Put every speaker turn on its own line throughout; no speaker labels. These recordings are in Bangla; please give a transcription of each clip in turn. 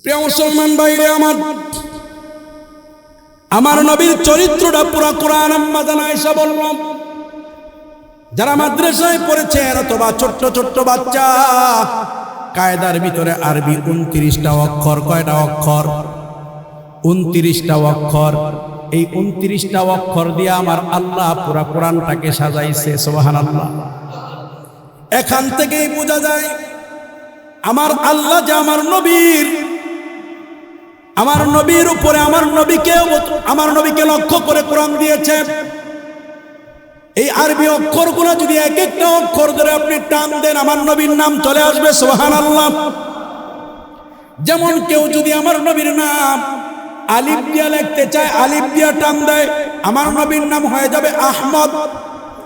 প্রিয় মুসলমান ভাইরা আমার নবীর চরিত্রটা পুরো কোরআন আম্মা জান আয়েশা বললাম, যারা মাদ্রাসায় পড়েছেন অথবা ছোট্ট ছোট্ট বাচ্চা, কায়দার ভিতরে আরবি 29টা অক্ষর। কয়টা অক্ষর? 29টা অক্ষর। এই 29টা অক্ষর দিয়ে আমার আল্লাহ পুরো কোরআনটাকে সাজাইছে। সুবহানাল্লাহ। এখান থেকেই বোঝা যায় আমার আল্লাহ যে আমার নবীর উপরে আমার নবীকে লক্ষ্য করে কোরআন দিয়েছে। এই আরবি অক্ষরগুলো যদি এক একটা অক্ষর ধরে আপনি টান দেন, আমার নবীর নাম চলে আসবে। সুবহানাল্লাহ। যেমন কেউ যদি আমার নবীর নাম আলিফ দিয়া লিখতে চায়, আলিফ দিয়া টান দেয়, আমার নবীর নাম হয়ে যাবে আহমদ।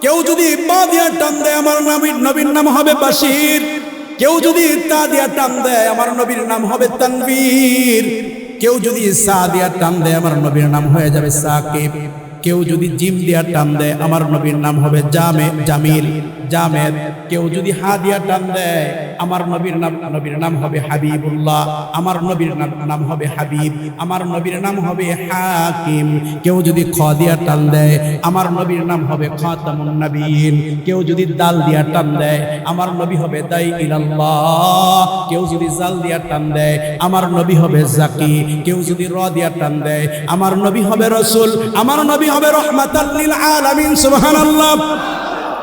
কেউ যদি বা দিয়া টান দেয়, আমার নবীর নাম হবে বাশির। কেউ যদি তা দিয়া টান দেয়, আমার নবীর নাম হবে তানভীর। কেউ যদি সা দিয়া টান দেয়, আমার নবীর নাম হয়ে যাবে সাকিব। কেউ যদি জিম দিয়া টান দেয়, আমার নবীর নাম হবে জামিল, জামেদ। কেউ যদি হা দিয়া টান দেয়, আমার নবীর নাম হবে হাবিবুল্লাহ। আমার নবীর নাম হবে হাবিব। আমার নবীর নাম হবে হাকিম। কেউ যদি খ দিয়া টান দেয়, আমার নবীর নাম হবে খাতামুন নবীন। কেউ যদি দাল দিয়া টান দেয়, আমার নবী হবে দাই ইলাল্লাহ। কেউ যদি জাল দিয়া টান দেয়, আমার নবী হবে জাকি। কেউ যদি র দিয়া টান দেয়, আমার নবী হবে রাসূল। আমার নবী হবে রাহমাতাল লিল আলামিন। সুবহানাল্লাহ।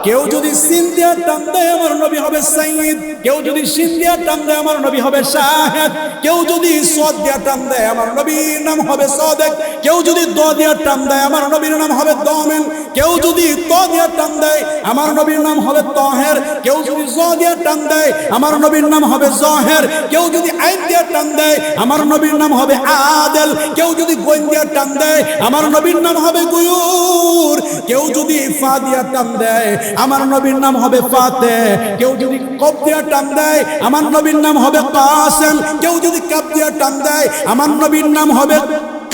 কেউ যদি সিন দিয়া টান দেয়, আমার নবী হবে সাইয়্যিদ। কেউ যদি সিন দিয়া টান দেয়, আমার নবী হবে শাহেদ। কেউ যদি সদ দিয়া টান দেয়, আমার নবীর নাম হবে সাদেক। কেউ যদি দ দিয়া টান দেয়, আমার নবীর নাম হবে দামিন। কেউ যদি ত দিয়া টান দেয়, আমার নবীর নাম হবে তাহের। কেউ যদি জ দিয়া টান দেয়, আমার নবীর নাম হবে জাহের। কেউ যদি আইন দিয়া টান দেয়, আমার নবীর নাম হবে আদেল। কেউ যদি গোয়েন দিয়া টান দেয়, আমার নবীর নাম হবে গুয়ুর। কেউ যদি ফা দিয়া টান দেয়, আমার নবীর নাম হবে ফাতেহ। কেউ যদি কফ দিয়া টান দেয়, আমার নবীর নাম হবে কাসেম। কেউ যদি কাফ দিয়া টান দেয়, আমার নবীর নাম হবে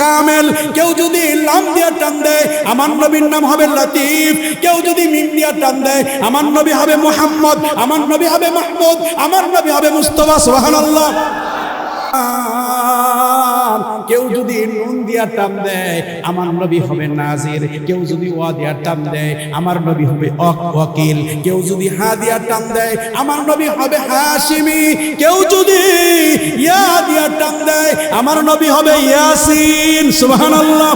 কামেল। কেউ যদি লাম দিয়া টান দেয়, আমার নবীর নাম হবে লতিফ। কেউ যদি মিম দিয়া টান দেয়, আমার নবী হবে মুহাম্মদ। আমার নবী হবে মাহমুদ। আমার নবী হবে মুস্তাফা। সুবহানাল্লাহ। কেউ যদি নুন দিয়া টান দেয়, আমার নবী হবে নাজির। কেউ যদি ওয়া দিয়া টান দেয়, আমার নবী হবে ওয়াকিল। কেউ যদি হা দিয়া টান দেয়, আমার নবী হবে হাশিমি। কেউ যদি ইয়া দিয়া টান দেয়, আমার নবী হবে ইয়াসিন। সুবহানাল্লাহ।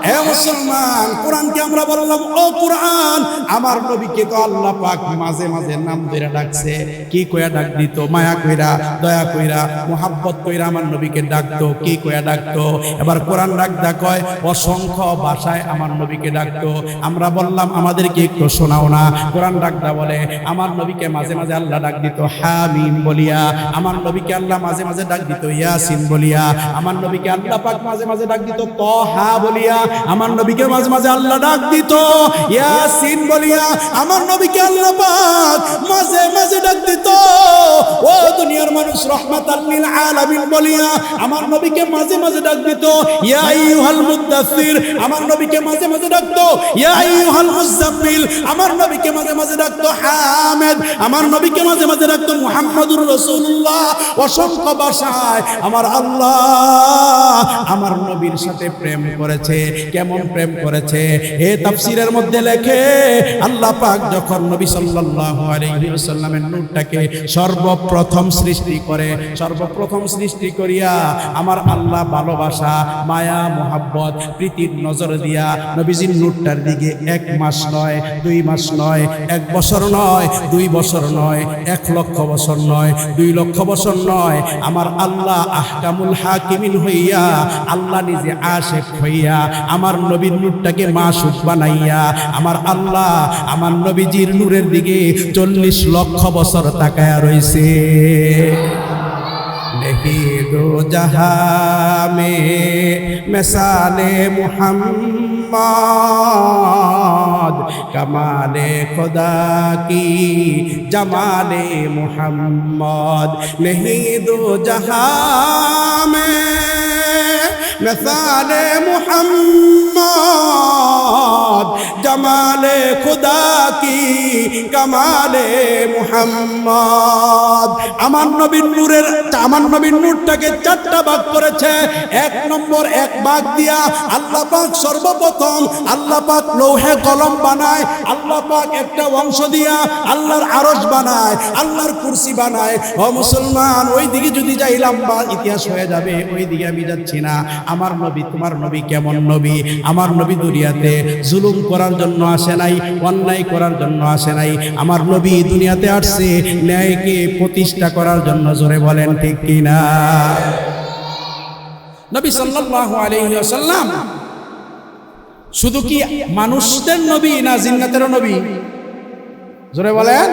হে মুসলমান, কোরআনকে আমরা বললাম ও কোরআন। আমার নবীকে তো আল্লাহ পাক মাঝে মাঝে নাম ধরে ডাকছে। কি কইয়া ডাক দিত? মায়া কইরা, দয়া কইরা, মোহাব্বত কইরা আমার নবীকে ডাকতো। কি কইয়া ডাকতো? এবার কোরআন ডাকদা কয় অসংখ্য ভাষায় আমার নবীকে ডাকতো। আমরা বললাম আমাদেরকে একটু শোনাও না। কোরআন ডাকদা বলে আমার নবীকে মাঝে মাঝে আল্লাহ ডাক দিত হামিম বলিয়া। আমার নবীকে আল্লাহ মাঝে মাঝে ডাক দিত ইয়াসিন বলিয়া। আমার নবীকে আল্লাহ পাক মাঝে মাঝে ডাক দিত তাহা বলিয়া। আমার নবীকে মাঝে মাঝে আল্লাহ ডাক দিত ইয়াসিন বলিয়া। আমার নবীকে আল্লাহ পাক মাঝে মাঝে ডাক দিত ও দুনিয়ার মানুষ রাহমাতাল লিল আলামিন বলিয়া। আমার নবীকে মাঝে মাঝে ডাক দিত ইয়া আইয়ুহাল মুদাসসির। আমার নবীকে মাঝে মাঝে ডাকতো ইয়া আইয়ুহাল মুযাম্মিল। আমার নবীকে মাঝে মাঝে ডাকতো হামিদ। আমার নবীকে মাঝে মাঝে ডাকতো মুহাম্মাদুর রাসূলুল্লাহ। অসংখ্য ভাষায় আমার আল্লাহ আমার নবীর সাথে প্রেম করেছে। কেমন প্রেম করেছে? এ তাফসীরের মধ্যে লেখে আল্লাহ পাক যখন নবী সাল্লাল্লাহু আলাইহি ওয়াসাল্লামের নূরটাকে সর্বপ্রথম সৃষ্টি করিয়া আমার আল্লাহ ভালোবাসা, মায়া, মোহাব্বত, প্রীতির নজর দিয়া নবীজির নূরটার দিকে 1 মাস নয়, 2 মাস নয়, 1 বছর নয়, 2 বছর নয়, 1 লক্ষ বছর নয়, 2 লক্ষ বছর নয়, আমার আল্লাহ আহকামুল হাকিমিন হইয়া, আল্লাহ নিজে আশিক হইয়া আমার নবীর নূরটাকে মাসুক বানাইয়া আমার আল্লাহ আমার নবীজির নূরের দিকে 40 লক্ষ বছর তাকায়া রইছে। নেহি দো জাহাঁ মে মিসালে মুহাম্মদ, কমালে খুদা কি জমালে মুহাম্মদ। নেহি দো জাহাঁ মে মিসালে মুহাম্মদ, कमाले खुदा की कमाले मुहम्मद। আমার নবীর নূরের আমার নবীর নূরটাকে চারটা ভাগ করেছে। এক নম্বর এক ভাগ দিয়া আল্লাহ পাক সর্বপ্রথম আল্লাহ পাক লৌহে কলম বানায়, আল্লাহ পাক একটা অংশ দিয়া আল্লাহর আরশ বানায়, আল্লাহর কুরসি বানায়। ও মুসলমান, ওই দিকে যদি যাই লম্বা ইতিহাস হয়ে যাবে, ওই দিকে আমি যাচ্ছি না। আমার নবী তোমার নবী কেমন নবী? আমার নবী দুনিয়াতে জুলুম করার জন্য আসে নাই, অন্যায় করার জন্য আসে নাই। আমার নবী দুনিয়াতে আসছে ন্যায়কে প্রতিষ্ঠা করার জন্য। জোরে বলেন ঠিক কিনা? নবী সাল্লাল্লাহু আলাইহি ওয়াসাল্লাম শুধু কি মানুষদের নবী না জিন্নাতেরও নবী? জোরে বলেন।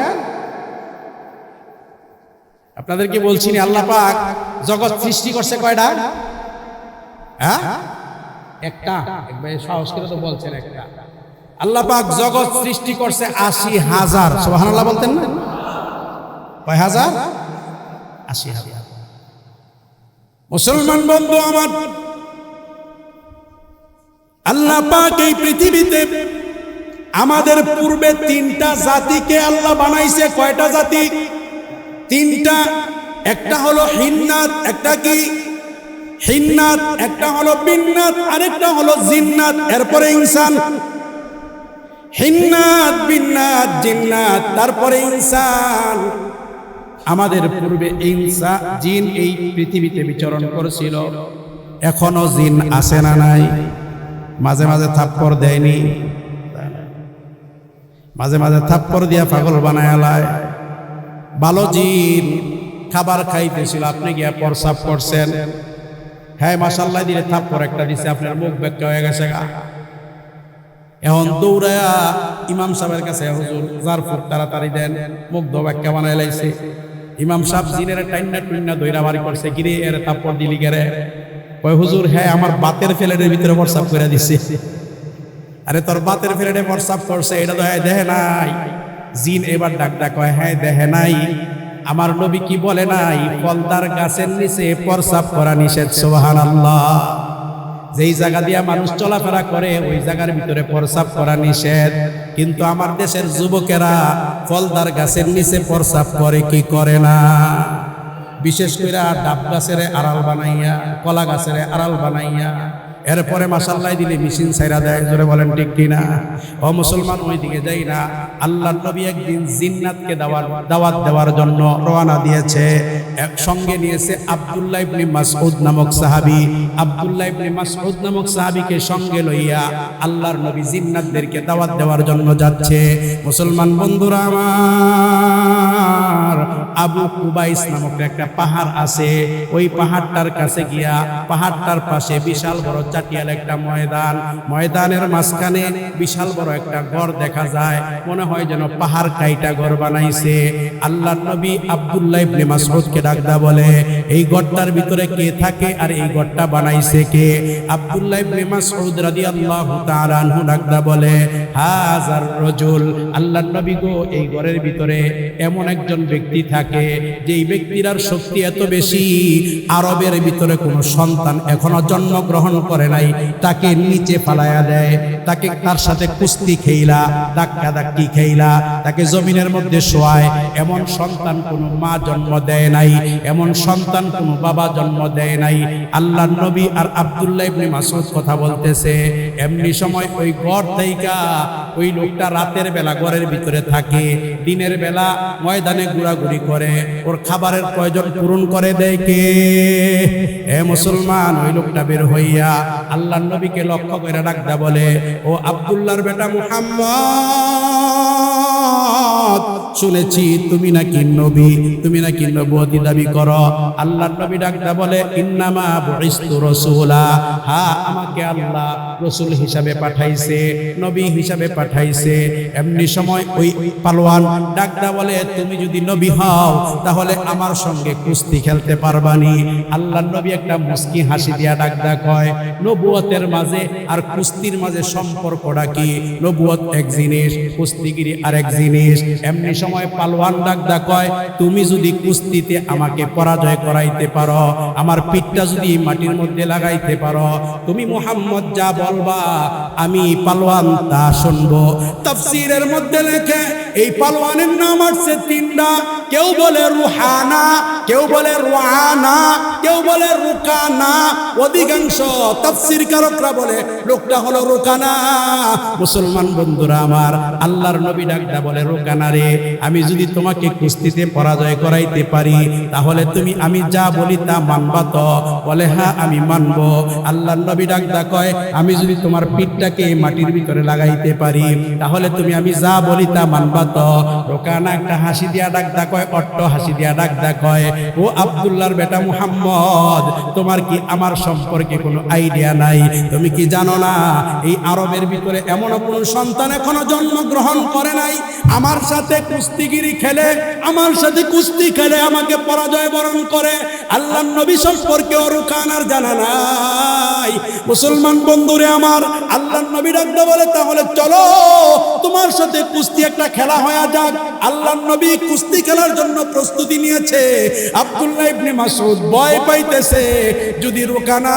আপনাদেরকে বলছি না, আল্লাহ পাক জগৎ সৃষ্টি করছে কয়টা? হ্যাঁ, একটা। একবার সাহস করে তো বলছেন একটা। আল্লাহ পাক জগৎ সৃষ্টি করছে ৮০,০০০। সুবহানাল্লাহ বলতেন না? কয় হাজার? ৮০,০০০। মুসলমান বন্ধু আমার, আল্লাহ পাক এই পৃথিবীতে আমাদের পূর্বে তিনটা জাতিকে আল্লাহ বানাইছে। কয়টা জাতি? তিনটা। একটা হলো হিন্নাত, একটা কি হিন্নাত, একটা হলো বিন্নাত, আরেকটা হলো জিন্নাত, এরপরে ইনসান। হিন্নাত, বিন্নাত, জিন্নাত, তারপরে ইনসান। আমাদের পূর্বে ইনসা জিন এই পৃথিবীতে বিচরণ করেছিল। এখনো জিন আছে না নাই? মাঝে মাঝে থাপ্পড় দেয়নি? মাঝে মাঝে থাপ্পড় দিয়া পাগল বানায় আলায়। ভালো জিন খাবার খাইতেছিল, আপনি গিয়া প্রসাব করছেন, হ্যাঁ মাশাআল্লাহ দিলে থাপ্পড় একটা দিছে, আপনার মুখ ব্যাখ্যা হয়ে গেছে। এখন দৌড়ায়া ইমাম সাহেবের কাছে, হুজুর জারফুর তাড়াতাড়ি দেন, মুখ ব্যাখ্যা বানায় লাইছে। ইমাম সাহেব জিনের টাইন্না টুইন্না দইরা বাড়ি করছে, গিরে এর থাপ্পড় দিলি গেরে। ওই হুজুর, হ্যাঁ আমার বাতের ফ্লেটের ভিতরে প্রসাব করে দিছে। আরে তোর বাতের ফ্লেটে প্রসাব করছে, এটা তো দেখে নাই। জিন এবার ডাক কয়, হ্যাঁ দেখে নাই। আমার নবী কি বলে নাই, ফলদার গাছের নিচে প্রসাব করা নিষেধ? সুবহানাল্লাহ। যেই জায়গা দিয়া মানুষ চলাফেরা করে ওই জায়গার ভিতরে প্রসাব করা নিষেধ। কিন্তু আমার দেশের যুবকেরা ফলদার গাছের নিচে প্রসাব করে কি করে না? বিশেষ করে ডাব গাছের আড়াল বানাইয়া, কলা গাছের আড়াল বানাইয়া, এরপরে মাশাআল্লাহ দিলে মেশিন ছাইরা দেয়। জোরে বলেন ঠিক কিনা? ও মুসলমান, ওই দিকে যাই না। আল্লাহর নবী একদিন জিন্নাতকে দাওয়াত দেওয়ার জন্য রওনা দিয়েছে। সঙ্গে নিয়েছে আব্দুল্লাহ ইবনে মাসউদ নামক সাহাবী। আব্দুল্লাহ ইবনে মাসউদ নামক সাহাবীকে সঙ্গে লইয়া আল্লাহর নবী জিন্নাতদেরকে দাওয়াত দেওয়ার জন্য যাচ্ছে। মুসলমান বন্ধুরা আমার, আবু কুবাইস নামক একটা পাহাড় আছে। ওই পাহাড়টার কাছে গিয়া, পাহাড়টার পাশে বিশাল বড় চাটিয়াল একটা ময়দান, ময়দানের মাঝখানে বিশাল বড় একটা ঘর দেখা যায়। মনে হয় যেন পাহাড় কাইটা ঘর বানাইছে। আল্লাহর নবী আব্দুল্লাহ ইবনে মাসউদকে ডাকদা বলে, এই ঘরটার ভিতরে কে থাকে আর এই ঘরটা বানাইছে কে? আব্দুল্লাহ ইবনে মাসউদ রাদিয়াল্লাহু তাআলা আনহু ডাকদা বলে, হাজার রাজুল, আল্লাহর নবী গো, এই ঘরের ভিতরে এমন একজন ব্যক্তি থাকে যেই ব্যক্তির শক্তি এত বেশি, আরবের ভিতরে কোনো সন্তান এখনো জন্মগ্রহণ করে নাই, তাকে নিচে ফালায়া দেয়, তাকে তার সাথে কুস্তি খেইলা, ধাক্কা ধাক্কি খেইলা, তাকে জমিনের মধ্যে শোয়ায়। এমন সন্তান কোনো মা জন্ম দেয় নাই, এমন সন্তান কোনো বাবা জন্ম দেয় নাই। আল্লাহর নবী আর আব্দুল্লাহ ইবনে মাসউদ কথা বলতেছে। এমনি সময় ওই ঘর থেকে ওই লোকটা রাতের বেলা ঘরের ভিতরে থাকে, দিনের বেলা ময়দানে ঘোরাঘুরি করে, ওর খাবারের প্রয়োজন পূরণ করে দেয় কে? এ মুসলমান, ওই লোকটা বের হইয়া আল্লাহর নবীকে লক্ষ্য করে ডাকদা বলে, ও আব্দুল্লাহর বেটা মুহাম্মদ, শুনেছি তুমি নাকি নবী, তুমি নাকি নবুয়তি দাবি করো। আল্লাহর নবী ডাকদা বলে, ইন্নামা বুইসতু রাসূলা, হ্যাঁ আমাকে আল্লাহ রাসূল হিসাবে পাঠাইছে, নবী হিসাবে পাঠাইছে। এমনি সময় ওই পালোয়ান ডাকদা বলে, তুমি যদি নবী হও তাহলে আমার সঙ্গে কুস্তি খেলতে পারবানি। আল্লাহর নবী একটা মুস্কি হাসি দিয়া ডাকদা কয়, নবুয়তের মাঝে আর কুস্তির মাঝে সম্পর্কটা কি? নবুয়ত এক জিনিস, কুস্তিগিরি আরেক জিনিস। এমনি সময় পালোয়ান ডাকদা কয়, তুমি যদি কুস্তিতে আমাকে পরাজয় করাইতে পারো, আমার পিঠটা যদি মাটির মধ্যে লাগাইতে পারো, তুমি মুহাম্মদ যা বলবা আমি পালোয়ান তা শুনবো। তাফসীরের মধ্যে লেখে এই পালোয়ানের নাম আছে তিনটা, কেউ বলে রুহানা, কেউ বলে রুহানা, কেউ বলে রুকানা। অধিকাংশ তাফসীরকারকরা বলে লোকটা হলো রুকানা। মুসলমান বন্ধুরা আমার, আল্লাহর নবী ডাকদা বলে, রুকানা রে, আমি যদি তোমাকে কুস্তিতে পরাজয় করাইতে পারি তাহলে তুমি আমি যা বলি তা মানবা তো? বলে হ্যাঁ আমি মানবো। আল্লাহর নবী ডাকদা কয়, আমি যদি তোমার পিঠটাকে মাটির ভিতরে লাগাইতে পারি তাহলে তুমি আমি যা বলি তা মানবা তো? রুকানা একটা হাসি দিয়া ডাকদা কয়, অট্ট হাসি দিয়া ডাকদা কয়, ও আব্দুল্লাহর বেটা মুহাম্মদ, তোমার কি আমার সম্পর্কে কোনো আইডিয়া নাই? তুমি কি জানো না এই আরবের ভিতরে এমন কোন সন্তান এখনো জন্মগ্রহণ করে নাই আমার সাথে কুস্তিগিরি খেলে, আমার সাথে কুস্তি খেলে আমাকে পরাজয় বরণ করে? আল্লাহর নবী সম্পর্কে রুকানার জানা নাই। মুসলমান বন্ধুরে আমার, আল্লাহর নবী ডাকদা বলে, তাহলে চলো তোমার সাথে কুস্তি একটা খেলা হয়ে যাক। আল্লাহর নবী কুস্তি খেলার জন্য প্রস্তুতি নিয়েছে। আব্দুল্লাহ ইবনে মাসউদ ভয় পাইতেছে, যদি রুকানা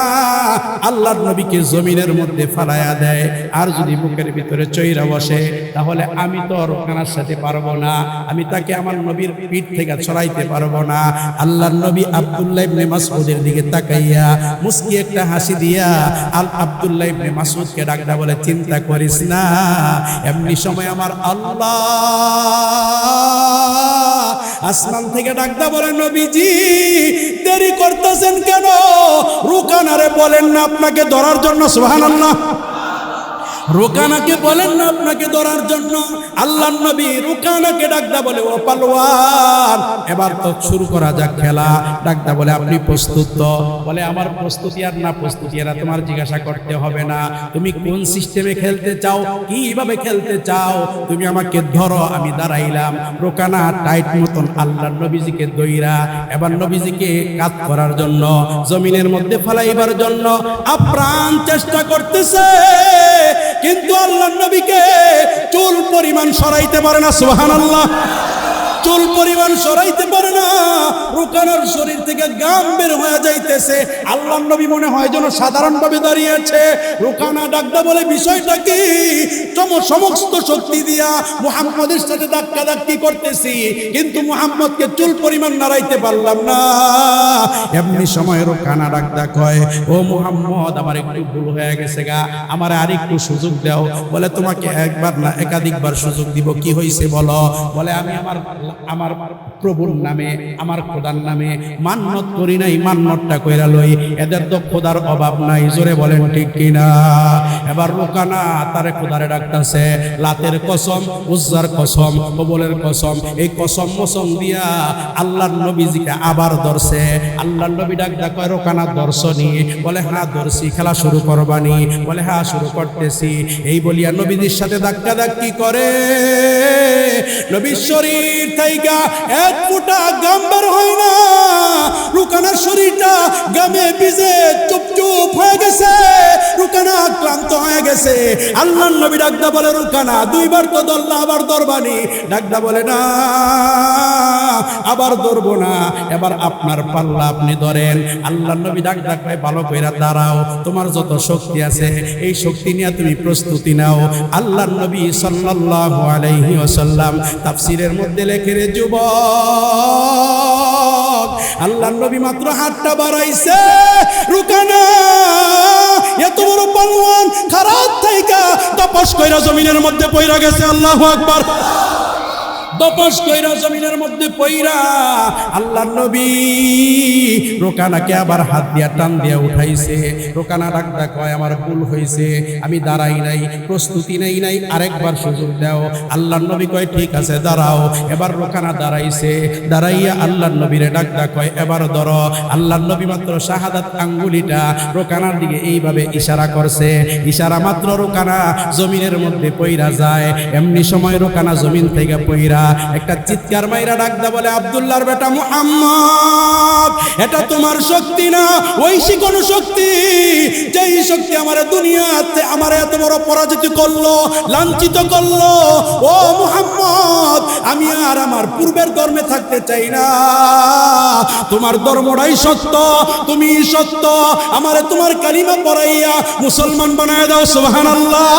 আল্লাহর নবীকে জমিনের মধ্যে ফালায়া দেয় আর যদি বুকের ভিতরে চৈরা বসে তাহলে আমি তো রুকানার সাথে পারবো না, আমি তাকে আমার নবীর পিঠ থেকে ছড়াইতে পারবো না। আল্লাহর নবী আব্দুল্লাহ ইবনে মাসউদের দিকে তাকাইয়া মুস্কি একটা হাসি দিয়া আব্দুল্লাহ ইবনে মাসউদকে ডাকদা বলে, চিন্তা করিস না, এমনি সময় আমার আল্লাহ আসমান থেকে ডাকদা বলে, নবীজি দেরি করতেছেন কেন? রুকানারে বলেন না আপনাকে ধরার জন্য। সুবহানাল্লাহ। রুকানাকে বলেন না আপনাকে ধরার জন্য। আল্লাহর নবী রুকানাকে ডাকদা বলে, ও পালোয়ান, এবার তো শুরু করা যাক খেলা। ডাকদা বলে, আপনি প্রস্তুত তো? বলে, আমার প্রস্তুতি আর না প্রস্তুতি এরা তোমার জিজ্ঞাসা করতে হবে না, তুমি কোন সিস্টেমে খেলতে চাও, কিভাবে খেলতে চাও, তুমি আমাকে ধরো, আমি দাঁড়াইলাম। রুকানা টাইট মতন আল্লাহর নবীজিকে দইরা এবার নবীজিকে কাজ করার জন্য, জমিনের মধ্যে ফেলাইবার জন্য আপ্রাণ চেষ্টা করতেছে, কিন্তু আল্লাহর নবীকে চুল পরিমাণ সরাইতে পারে না। সুবহানাল্লাহ। চুল পরিমাণ সরাইতে পারে না। রুকানার শরীর থেকে গাম বের হয়ে যাইতেছে। আল্লাহর নবী মনে হয় যেন সাধারণভাবে দাঁড়িয়েছে। রুকানা ডাকদা বলে, বিষয়টা কি? সমস্ত শক্তি দিয়া মুহাম্মদের সাথে ধাক্কাধাক্কি করতেছি, কিন্তু মুহাম্মদকে চুল পরিমাণ নাড়াইতে পারলাম না। এমনি সময় রুকানা ডাকদা কয়, ও মুহাম্মদ, আমার একটু ভুল হয়ে গেছে গা, আমার আর একটু সুযোগ দাও। বলে, তোমাকে একবার না একাধিকবার সুযোগ দিব। কি হয়েছে বলো? বলে, আমি আমার প্রভুর নামে, আমার খোদার নামে মান্নত করি নাই, মান্নতটা কইরা লই। এদের তো খোদার অভাব নাই, জোরে বলেন ঠিক কিনা? এবার রুকানা তারে খোদারে ডাকতেছে, লাতের কসম, উজ্জার কসম, কবলের কসম, এই কসম মসম দিয়া আল্লাহর নবীজিকে আবার ধরছে। আল্লাহর নবী ডাকদা কয়, রুকানা ধরছনি? বলে, হ্যাঁ ধরছি। খেলা শুরু করবানি? বলে, হ্যাঁ শুরু করতেছি। এই বলিয়া নবীজির সাথে ধাক্কাধাক্কি করে। নবীর শরীর থেকে এক ফোঁটা গাম বের হয় না। রুকানার শরীরটা গামে ভিজে চুপচুপ হয়ে গেছে। রুকানা ক্লান্ত হয়ে গেছে। আল্লাহর নবী ডাকদা বলে, রুকানা দুইবার তো ধরলা, আবার ধরবানি? ডাকদা বলে, না আবার ধরবো না, এবার আপনার পাল্লা আপনি ধরেন। আল্লাহর নবী ডাকদা কয়, ভালো কইরা দাঁড়াও, তোমার যত শক্তি আছে এই শক্তি নিয়ে তুমি প্রস্তুতি নাও। আল্লাহর নবী সাল্লাল্লাহু আলাইহি ওয়াসাল্লাম তাফসীরের মধ্যে লেখে, রে যুবক, আল্লাহর নবী মাত্র হাতটা বাড়াইছে, রুকানা এত বড় পালোয়ান খারাপ থাইকা তপস কইরা জমিনের মধ্যে পইরা গেছে। আল্লাহু আকবার। দপস কইরা জমিনের মধ্যে পইরা আল্লাহর নবী রুকানাকে আবার হাত দিয়া টান দিয়া উঠাইছে। রুকানা ডাকদা কয়, আমার ভুল হয়েছে, আমি দাঁড়াই নাই, প্রস্তুতি নেই নাই, আরেকবার সুযোগ দাও। আল্লাহর নবী কয়, ঠিক আছে দাঁড়াও। এবার রুকানা দাঁড়াইছে। দাঁড়াইয়া আল্লাহর নবীরে ডাকদা কয়, এবার ধরো। আল্লাহর নবী মাত্র শাহাদাত আঙ্গুলিটা রুকানার দিকে এইভাবে ইশারা করছে। ইশারা মাত্র রুকানা জমিনের মধ্যে পইরা যায়। এমনি সময় রুকানা জমিন থেকে পইরা একটা চিৎকার মাইরা ডাকদা বলে, আব্দুল্লাহর বেটা মুহাম্মদ, এটা তোমার শক্তি না, ঐশী কোন শক্তি, যেই শক্তি আমার দুনিয়াতে আমার এত বড় পরাজিত করলো, লাঞ্ছিত করলো। ও মুহাম্মদ, আমি আর আমার পূর্বের ধর্মে থাকতে চাই না, তোমার ধর্মটাই সত্য, তুমি সত্য, আমারে তোমার কালিমা পড়াইয়া মুসলমান বানায় দাও। সুবহানাল্লাহ।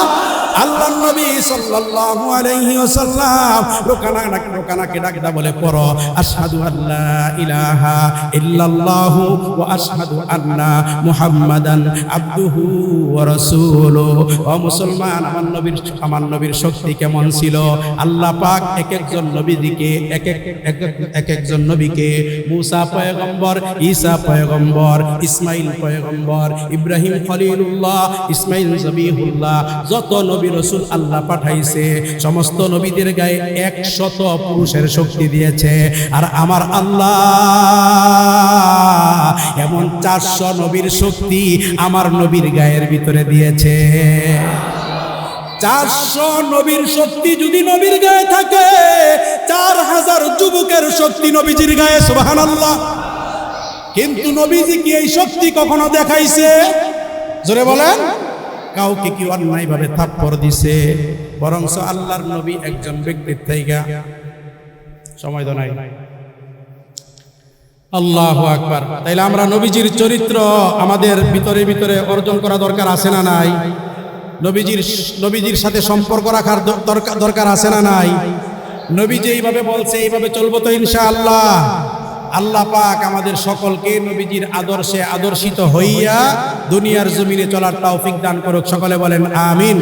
আল্লাহর নবী সাল্লাল্লাহু আলাইহি ওয়াসাল্লাম রোকানাকে ডাকদা বলে, পড়ো আশহাদু আল্লা ইলাহা ইল্লাল্লাহু ওয়া আশহাদু আন্না মুহাম্মাদান আবদুহু ওয়া রাসূলুহু। ও মুসলমান, আমার নবীর শক্তি কেমন ছিল? আল্লাহ পাক এক একজন নবীকে মুসা পয়গম্বর, ঈসা পয়গম্বর, ইসমাইল পয়গম্বর, ইব্রাহিম খলিলুল্লাহ, ইসমাইল জবিহুল্লাহ, যত নবী রাসূল আল্লাহ পাঠাইছে সমস্ত নবীদের গায়ে 100 পুরুষের শক্তি দিয়েছে। আর আমার আল্লাহ এমন 400 নবীর শক্তি আমার নবীর গায়ের ভিতরে দিয়েছে। 400 নবীর শক্তি যদি নবীর গায়ে থাকে, 4000 যুবকের শক্তি নবীজির গায়ে। সুবহানাল্লাহ। কিন্তু নবীজি কি এই শক্তি কখনো দেখাইছে? জোরে বলেন। কাউকে কি অন্যায় ভাবে থাপ্পড় দিছে? বরংস আল্লাহর নবী একজন ব্যক্তির থেকে, সময় তো নাই, আল্লাহু আকবার। তাইলে আমরা নবীজির চরিত্র আমাদের ভিতরে ভিতরে অর্জন করা দরকার আছে না নাই? নবীজির সাথে সম্পর্ক রাখার দরকার আছে না নাই? নবীজি এইভাবে বলছে, এইভাবে চলবো তো ইনশাআল্লাহ। আল্লাহ পাক আমাদের সকলকে নবীজির আদর্শে আদর্শিত হইয়া দুনিয়ার জমিনে চলার তৌফিক দান করুক। সকলে বলেন আমিন।